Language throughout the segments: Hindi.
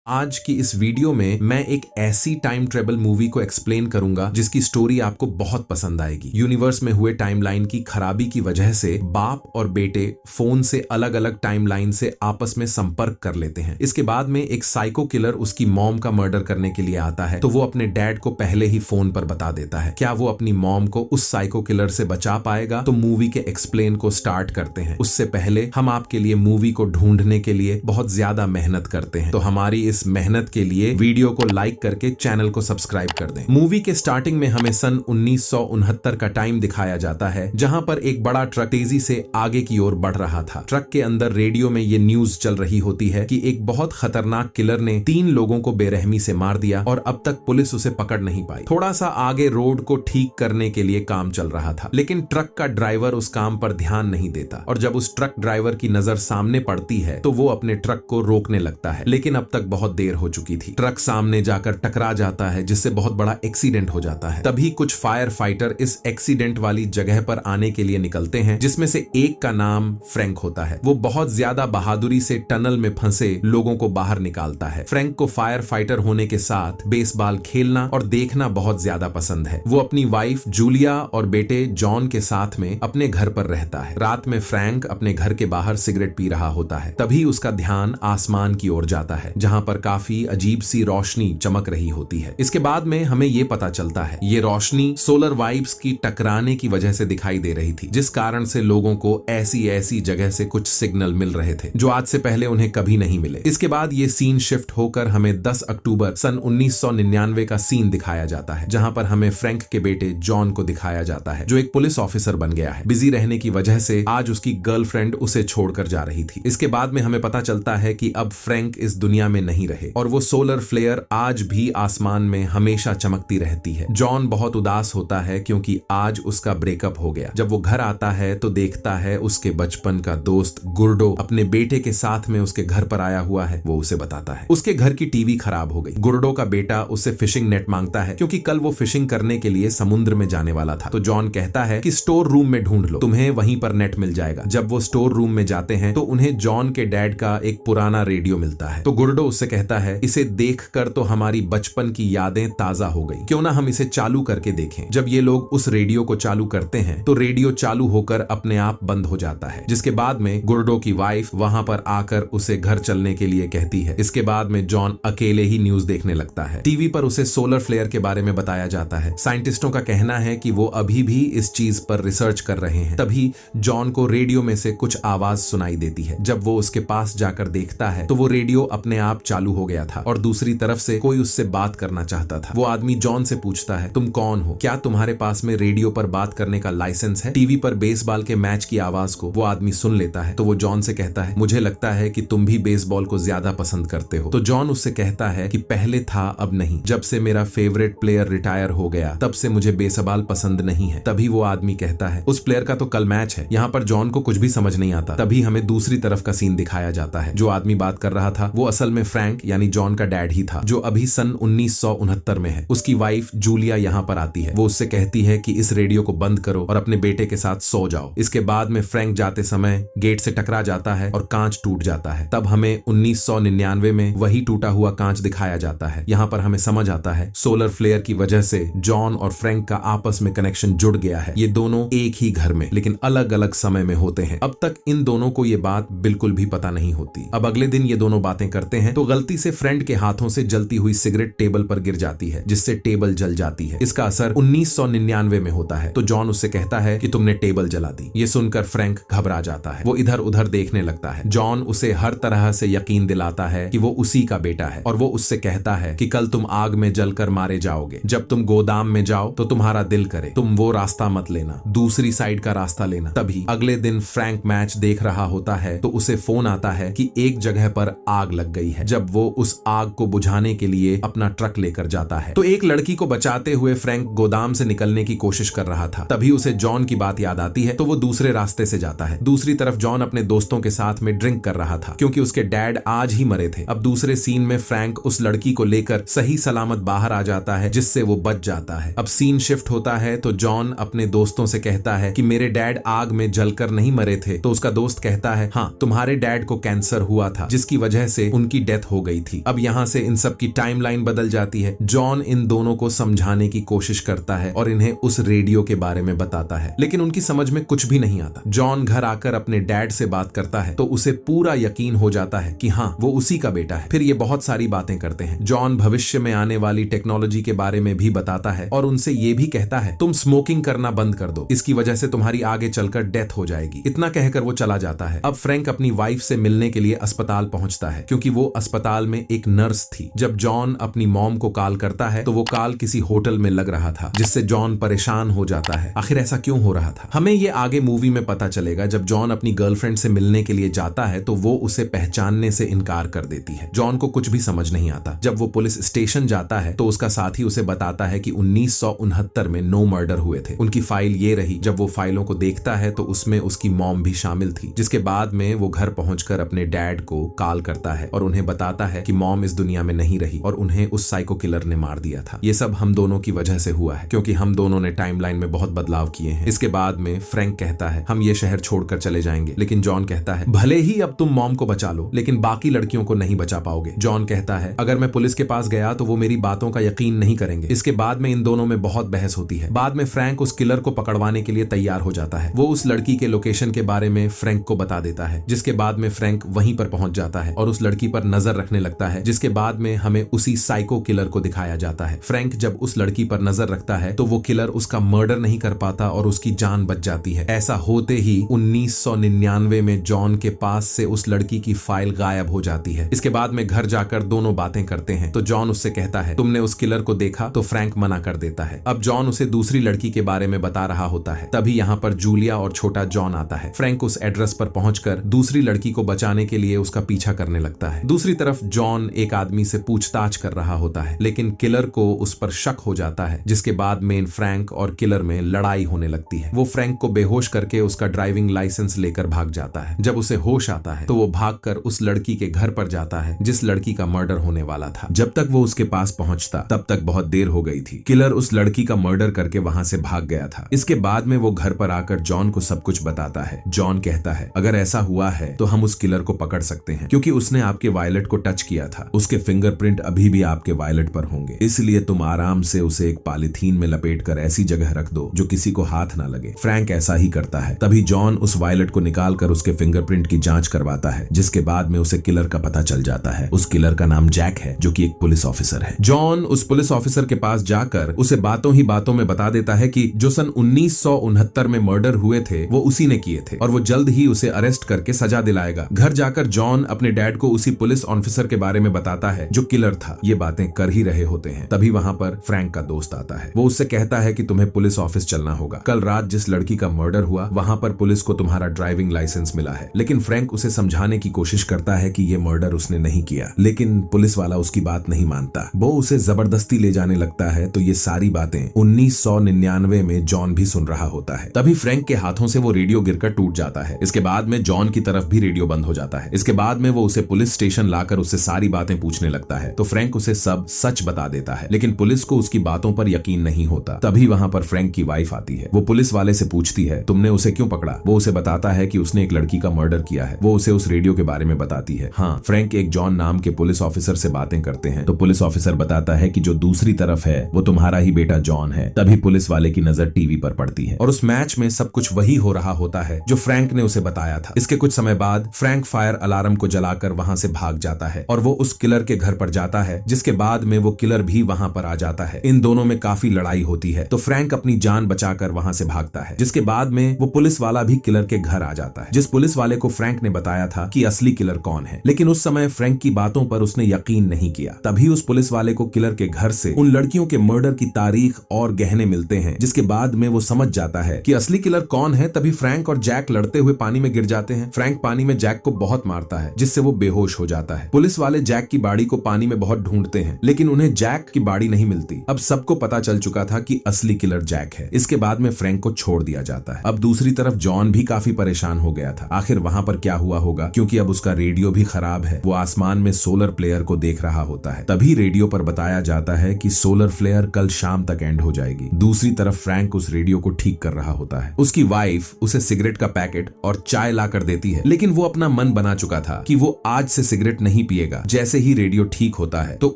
आज की इस वीडियो में मैं एक ऐसी टाइम ट्रेवल मूवी को एक्सप्लेन करूंगा जिसकी स्टोरी आपको बहुत पसंद आएगी। यूनिवर्स में हुए टाइमलाइन की खराबी की वजह से बाप और बेटे फोन से अलग अलग टाइमलाइन से आपस में संपर्क कर लेते हैं। इसके बाद में एक साइको किलर उसकी मॉम का मर्डर करने के लिए आता है, तो वो अपने डैड को पहले ही फोन पर बता देता है। क्या वो अपनी मॉम को उस साइको किलर से बचा पाएगा? तो मूवी के एक्सप्लेन को स्टार्ट करते हैं। उससे पहले हम आपके लिए मूवी को ढूंढने के लिए बहुत ज्यादा मेहनत करते हैं, तो हमारी इस मेहनत के लिए वीडियो को लाइक करके चैनल को सब्सक्राइब कर दें। मूवी के स्टार्टिंग में हमें सन 1969 का टाइम दिखाया जाता है, जहां पर एक बड़ा ट्रक तेजी से आगे की ओर बढ़ रहा था। ट्रक के अंदर रेडियो में ये न्यूज चल रही होती है कि एक बहुत खतरनाक किलर ने 3 लोगों को बेरहमी से मार दिया और अब तक पुलिस उसे पकड़ नहीं पाई। थोड़ा सा आगे रोड को ठीक करने के लिए काम चल रहा था, लेकिन ट्रक का ड्राइवर उस काम पर ध्यान नहीं देता और जब उस ट्रक ड्राइवर की नजर सामने पड़ती है तो वो अपने ट्रक को रोकने लगता है, लेकिन अब तक बहुत देर हो चुकी थी। ट्रक सामने जाकर टकरा जाता है, जिससे बहुत बड़ा एक्सीडेंट हो जाता है। तभी कुछ फायर फाइटर इस एक्सीडेंट वाली जगह पर आने के लिए निकलते हैं, जिसमें से एक का नाम फ्रैंक होता है। वो बहुत ज्यादा बहादुरी से टनल में फंसे लोगों को बाहर निकालता है। फ्रैंक को फायर फाइटर होने के साथ बेसबॉल खेलना और देखना बहुत ज्यादा पसंद है। वो अपनी वाइफ जूलिया और बेटे जॉन के साथ में अपने घर पर रहता है। रात में फ्रैंक अपने घर के बाहर सिगरेट पी रहा होता है। तभी उसका ध्यान आसमान की ओर जाता है, जहां पर काफी अजीब सी रोशनी चमक रही होती है। इसके बाद में हमें ये पता चलता है ये रोशनी सोलर वाइब्स की टकराने की वजह से दिखाई दे रही थी, जिस कारण से लोगों को ऐसी जगह से कुछ सिग्नल मिल रहे थे जो आज से पहले उन्हें कभी नहीं मिले। इसके बाद ये सीन शिफ्ट होकर हमें 10 अक्टूबर सन 1999 का सीन दिखाया जाता है, जहां पर हमें फ्रैंक के बेटे जॉन को दिखाया जाता है, जो एक पुलिस ऑफिसर बन गया है। बिजी रहने की वजह से आज उसकी गर्लफ्रेंड उसे छोड़कर जा रही थी। इसके बाद में हमें पता चलता है कि अब फ्रैंक इस दुनिया में नहीं रहे और वो सोलर फ्लेयर आज भी आसमान में हमेशा चमकती रहती है। जॉन बहुत उदास होता है क्योंकि आज उसका ब्रेकअप हो गया। जब वो घर आता है तो देखता है उसके बचपन का दोस्त गुर्डो अपने बेटे के साथ में उसके घर पर आया हुआ है। वो उसे बताता है उसके घर की टीवी खराब हो गई। गुर्डो का बेटा उससे फिशिंग नेट मांगता है क्योंकि कल वो फिशिंग करने के लिए समुद्र में जाने वाला था। तो जॉन कहता है कि स्टोर रूम में ढूंढ लो, तुम्हें वहीं पर नेट मिल जाएगा। जब वो स्टोर रूम में जाते हैं तो उन्हें जॉन के डैड का एक पुराना रेडियो मिलता है। तो गुर्डो उससे कहता है इसे देखकर तो हमारी बचपन की यादें ताजा हो गई, क्यों ना हम इसे चालू करके देखें। जब ये लोग उस रेडियो को चालू करते हैं तो रेडियो चालू होकर अपने आप बंद हो जाता है, जिसके बाद में गुर्डो की वाइफ वहां पर आकर उसे घर चलने के लिए कहती है। इसके बाद में जॉन अकेले ही न्यूज देखने लगता है। टीवी पर उसे सोलर फ्लेयर के बारे में बताया जाता है। साइंटिस्टों का कहना है कि वो अभी भी इस चीज पर रिसर्च कर रहे हैं। तभी जॉन को रेडियो में से कुछ आवाज सुनाई देती है। जब वो उसके पास जाकर देखता है तो वो रेडियो अपने आप चालू हो गया था और दूसरी तरफ से कोई उससे बात करना चाहता था। वो आदमी जॉन से पूछता है तुम कौन हो? क्या तुम्हारे पास में रेडियो पर बात करने का लाइसेंस है? टीवी पर बेसबॉल के मैच की आवाज को वो आदमी सुन लेता है। तो वो जॉन से कहता है मुझे लगता है कि तुम भी बेसबॉल को ज्यादा पसंद करते हो। तो जॉन उससे कहता है कि पहले था अब नहीं, जब से मेरा फेवरेट प्लेयर रिटायर हो गया तब से मुझे बेसबॉल पसंद नहीं है। तभी वो आदमी कहता है उस प्लेयर का तो कल मैच है। यहाँ पर जॉन को कुछ भी समझ नहीं आता। तभी हमें दूसरी तरफ का सीन दिखाया जाता है। जो आदमी बात कर रहा था वो असल में फ्रैंक यानी जॉन का डैड ही था, जो अभी सन 1969 में है। उसकी वाइफ जूलिया यहाँ पर आती है। वो उससे कहती है कि इस रेडियो को बंद करो और अपने बेटे के साथ सो जाओ। इसके बाद में फ्रैंक जाते समय गेट से टकरा जाता है और कांच टूट जाता है। तब हमें 1999 में वही टूटा हुआ कांच दिखाया जाता है। यहाँ पर हमें समझ आता है सोलर फ्लेयर की वजह से जॉन और फ्रैंक का आपस में कनेक्शन जुड़ गया है। ये दोनों एक ही घर में लेकिन अलग अलग समय में होते हैं। अब तक इन दोनों को ये बात बिल्कुल भी पता नहीं होती। अब अगले दिन ये दोनों बातें करते हैं तो गलती से फ्रेंड के हाथों से जलती हुई सिगरेट टेबल पर गिर जाती है, जिससे टेबल जल जाती है। इसका असर 1999 में होता है। तो जॉन उससे कहता है कि तुमने टेबल जला दी। ये सुनकर फ्रैंक घबरा जाता है। वो इधर उधर देखने लगता है। जॉन उसे हर तरह से यकीन दिलाता है कि वो उसी का बेटा है और वो उससे कहता है कि कल तुम आग में जलकर मारे जाओगे। जब तुम गोदाम में जाओ तो तुम्हारा दिल करे तुम वो रास्ता मत लेना, दूसरी साइड का रास्ता लेना। तभी अगले दिन फ्रैंक मैच देख रहा होता है तो उसे फोन आता है कि एक जगह पर आग लग गई है। जब वो उस आग को बुझाने के लिए अपना ट्रक लेकर जाता है तो एक लड़की को बचाते हुए फ्रैंक गोदाम से निकलने की कोशिश कर रहा था। तभी उसे जॉन की बात याद आती है तो वो दूसरे रास्ते से जाता है। दूसरी तरफ जॉन अपने दोस्तों के साथ में ड्रिंक कर रहा था क्योंकि उसके डैड आज ही मरे थे। अब दूसरे सीन में फ्रैंक उस लड़की को लेकर सही सलामत बाहर आ जाता है, जिससे वो बच जाता है। अब सीन शिफ्ट होता है तो जॉन अपने दोस्तों से कहता है कि मेरे डैड आग में जलकर नहीं मरे थे। तो उसका दोस्त कहता है हाँ, तुम्हारे डैड को कैंसर हुआ था जिसकी वजह से उनकी डेथ हो गई थी। अब यहाँ से इन सब की टाइमलाइन बदल जाती है। जॉन इन दोनों को समझाने की कोशिश करता है और इन्हें उस रेडियो के बारे में बताता है, लेकिन उनकी समझ में कुछ भी नहीं आता। जॉन घर आकर अपने डैड से बात करता है तो उसे पूरा यकीन हो जाता है कि हाँ, वो उसी का बेटा है। फिर ये बहुत सारी बातें करते हैं। जॉन भविष्य में आने वाली टेक्नोलॉजी के बारे में भी बताता है और उनसे ये भी कहता है तुम स्मोकिंग करना बंद कर दो, इसकी वजह से तुम्हारी आगे चलकर डेथ हो जाएगी। इतना कहकर वो चला जाता है। अब फ्रैंक अपनी वाइफ से मिलने के लिए अस्पताल पहुंचता है क्योंकि वो अस्पताल में एक नर्स थी। जब जॉन अपनी मॉम को कॉल करता है तो वो कॉल किसी होटल में लग रहा था, जिससे जॉन परेशान हो जाता है। आखिर ऐसा क्यों हो रहा था? हमें ये आगे मूवी में पता चलेगा। जब जॉन अपनी गर्लफ्रेंड से मिलने के लिए जाता है तो वो उसे पहचानने से इनकार कर देती है। जॉन को कुछ भी समझ नहीं आता। जब वो पुलिस स्टेशन जाता है तो उसका साथी उसे बताता है कि 1969 में 9 मर्डर हुए थे। उनकी फाइल ये रही। जब वो फाइलों को देखता है तो उसमें उसकी मॉम भी शामिल थी, जिसके बाद में वो घर पहुंचकर अपने डैड को कॉल करता है और उन्हें बताता है कि मॉम इस दुनिया में नहीं रही और उन्हें उस साइको किलर ने मार दिया था। ये सब हम दोनों की वजह से हुआ है क्योंकि हम दोनों ने टाइमलाइन में बहुत बदलाव किए हैं। इसके बाद में फ्रैंक कहता है हम ये शहर छोड़कर चले जाएंगे, लेकिन जॉन कहता है भले ही अब तुम मॉम को बचा लो, लेकिन बाकी लड़कियों को नहीं बचा पाओगे। जॉन कहता है अगर मैं पुलिस के पास गया तो वो मेरी बातों का यकीन नहीं करेंगे। इसके बाद में इन दोनों में बहुत बहस होती है। बाद में फ्रैंक उस किलर को पकड़वाने के लिए तैयार हो जाता है। वो उस लड़की के लोकेशन के बारे में फ्रैंक को बता देता है, जिसके बाद में फ्रैंक वहीं पर पहुंच जाता है और उस लड़की पर नजर रखने लगता है, जिसके बाद में हमें उसी साइको किलर को दिखाया जाता है। फ्रैंक जब उस लड़की पर नजर रखता है तो वो किलर उसका मर्डर नहीं कर पाता और उसकी जान बच जाती है। ऐसा होते ही 1999 में जॉन के पास से उस लड़की की फाइल गायब हो जाती है। इसके बाद में घर जाकर दोनों बातें करते हैं तो जॉन उससे कहता है तुमने उस किलर को देखा? तो फ्रैंक मना कर देता है। अब जॉन उसे दूसरी लड़की के बारे में बता रहा होता है। तभी यहाँ पर जूलिया और छोटा जॉन आता है। फ्रैंक उस एड्रेस पर पहुंचकर दूसरी लड़की को बचाने के लिए उसका पीछा करने लगता है। दूसरी तरफ जॉन एक आदमी से पूछताछ कर रहा होता है, लेकिन किलर को उस पर शक हो जाता है, जिसके बाद में फ्रैंक और किलर में लड़ाई होने लगती है। वो फ्रैंक को बेहोश करके उसका ड्राइविंग लाइसेंस लेकर भाग जाता है। जब उसे होश आता है तो वो भागकर उस लड़की के घर पर जाता है जिस लड़की का मर्डर होने वाला था। जब तक वो उसके पास पहुंचता तब तक बहुत देर हो गई थी। किलर उस लड़की का मर्डर करके वहां से भाग गया था। इसके बाद में वो घर पर आकर जॉन को सब कुछ बताता है। जॉन कहता है अगर ऐसा हुआ है तो हम उस किलर को पकड़ सकते हैं क्योंकि उसने आपके वायलेट को टच किया था। उसके फिंगरप्रिंट अभी भी आपके वायलेट पर होंगे, इसलिए तुम आराम से उसे एक पॉलीथीन में लपेटकर ऐसी जगह रख दो जो किसी को हाथ ना लगे। फ्रैंक ऐसा ही करता है। तभी जॉन उस वायलेट को निकालकर उसके फिंगरप्रिंट की जांच करवाता है, जिसके बाद में उसे किलर का पता चल जाता है। उस किलर का नाम जैक है जो कि एक पुलिस ऑफिसर है। जॉन उस पुलिस ऑफिसर के पास जाकर उसे बातों ही बातों में बता देता है कि जो सन 1969 में मर्डर हुए थे वो उसी ने किए थे और वो जल्द ही उसे अरेस्ट करके सजा दिलाएगा। घर जाकर जॉन अपने डैड को उसी पुलिस ऑफिसर के बारे में बताता है जो किलर था। ये बातें कर ही रहे होते हैं तभी वहां पर फ्रैंक का दोस्त आता है। वो उससे कहता है कि तुम्हें पुलिस ऑफिस चलना होगा। कल रात जिस लड़की का मर्डर हुआ वहां पर पुलिस को तुम्हारा ड्राइविंग लाइसेंस मिला है। लेकिन फ्रैंक उसे समझाने की कोशिश करता है कि ये मर्डर उसने नहीं किया, लेकिन पुलिस वाला उसकी बात नहीं मानता। वो उसे जबरदस्ती ले जाने लगता है। तो ये सारी बातें 1999 में जॉन भी सुन रहा होता है। तभी फ्रैंक के हाथों से वो रेडियो गिरकर टूट जाता है। इसके बाद में जॉन की तरफ भी रेडियो बंद हो जाता है। इसके बाद में वो उसे पुलिस स्टेशन लाकर उससे सारी बातें पूछने लगता है। तो फ्रैंक उसे सब सच बता देता है, लेकिन पुलिस को उसकी बातों पर यकीन नहीं होता। तभी वहां पर फ्रैंक की वाइफ आती है। वो पुलिस वाले से पूछती है तुमने उसे क्यों पकड़ा? वो उसे बताता है कि उसने एक लड़की का मर्डर किया है। वो उसे उस रेडियो के बारे में बताती है। हाँ, फ्रैंक एक जॉन नाम के पुलिस ऑफिसर से बातें करते हैं। तो पुलिस ऑफिसर बताता है कि जो दूसरी तरफ है वो तुम्हारा ही बेटा जॉन है। तभी पुलिस वाले की नजर टीवी पर पड़ती है और उस मैच में सब कुछ वही हो रहा होता है जो फ्रैंक ने उसे बताया था। इसके कुछ समय बाद फ्रैंक फायर अलार्म को जलाकर वहां से भाग जाता है और वो उस किलर के घर पर जाता है, जिसके बाद में वो किलर भी वहां पर आ जाता है। इन दोनों में काफी लड़ाई होती है तो फ्रैंक अपनी जान बचाकर वहां से भागता है, जिसके बाद में वो पुलिस वाला भी किलर के घर आ जाता है, जिस पुलिस वाले को फ्रैंक ने बताया था कि असली किलर कौन है। लेकिन उस समय फ्रैंक की बातों पर उसने यकीन नहीं किया। तभी उस पुलिस वाले को किलर के घर से उन लड़कियों के मर्डर की तारीख और गहने मिलते हैं, जिसके बाद में वो समझ जाता है कि असली किलर कौन है। तभी फ्रैंक और जैक लड़ते हुए पानी में गिर जाते हैं। फ्रैंक पानी में जैक को बहुत मारता है, जिससे वो बेहोश हो जाता है। पुलिस वाले जैक की बॉडी को पानी में बहुत ढूंढते हैं, लेकिन उन्हें जैक की बॉडी नहीं मिलती। अब सबको पता चल चुका था कि असली किलर जैक है। इसके बाद में फ्रैंक को छोड़ दिया जाता है। अब दूसरी तरफ जॉन भी काफी परेशान हो गया था। आखिर वहां पर क्या हुआ होगा, क्योंकि अब उसका रेडियो भी खराब है। वो आसमान में सोलर प्लेयर को देख रहा होता है। तभी रेडियो पर बताया जाता है कि सोलर फ्लेयर कल शाम तक एंड हो जाएगी। दूसरी तरफ फ्रैंक उस रेडियो को ठीक कर रहा होता है। उसकी वाइफ उसे सिगरेट का पैकेट और चाय ला कर देती है, लेकिन वो अपना मन बना चुका था कि वो आज से सिगरेट नहीं पिएगा। जैसे ही रेडियो ठीक होता है तो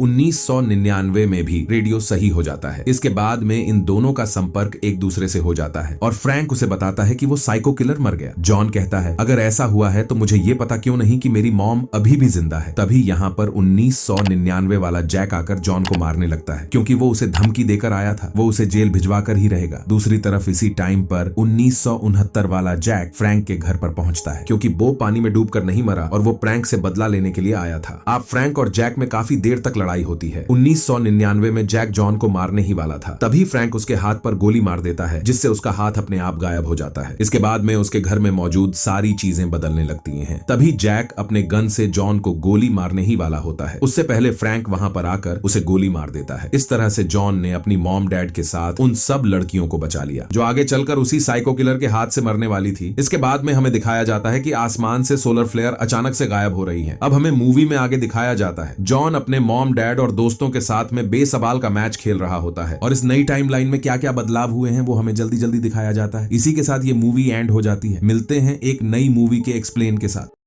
1999 में भी रेडियो सही हो जाता है। इसके बाद में इन दोनों का संपर्क एक दूसरे से हो जाता है और फ्रैंक उसे बताता है कि वो साइको किलर मर गया। जॉन कहता है अगर ऐसा हुआ है तो मुझे ये पता क्यों नहीं कि मेरी मॉम अभी भी जिंदा है। तभी यहाँ पर 1999 वाला जैक आकर जॉन को मारने लगता है क्योंकि वो उसे धमकी देकर आया था, वो उसे जेल भिजवा कर ही रहेगा। दूसरी तरफ इसी टाइम पर 1969 वाला जैक फ्रैंक के घर पर पहुंचता है क्योंकि बो पानी में डूबकर नहीं मरा और वो प्रैंक से बदला लेने के लिए आया था। आप फ्रैंक और जैक में काफी देर तक लड़ाई होती है। 1999 में जैक जॉन को मारने ही वाला था, तभी फ्रैंक उसके हाथ पर गोली मार देता है जिससे उसका हाथ अपने आप गायब हो जाता है। इसके बाद में उसके घर में मौजूद सारी चीजें बदलने लगती हैं। तभी जैक अपने गन से जॉन को गोली मारने ही वाला होता है, उससे पहले फ्रैंक वहां पर आकर उसे गोली मार देता है। इस तरह से जॉन ने अपनी मॉम डैड के साथ उन सब लड़कियों को बचा लिया जो आगे चलकर उसी साइको किलर के हाथ से मरने वाली थी। इसके बाद में हमें दिखाया जाता है कि आसमान से सोलर फ्लेयर अचानक से गायब हो रही हैं। अब हमें मूवी में आगे दिखाया जाता है जॉन अपने मॉम डैड और दोस्तों के साथ में बेसवाल का मैच खेल रहा होता है और इस नई टाइमलाइन में क्या क्या बदलाव हुए हैं वो हमें जल्दी जल्दी दिखाया जाता है। इसी के साथ ये मूवी एंड हो जाती है। मिलते हैं एक नई मूवी के एक्सप्लेन के साथ।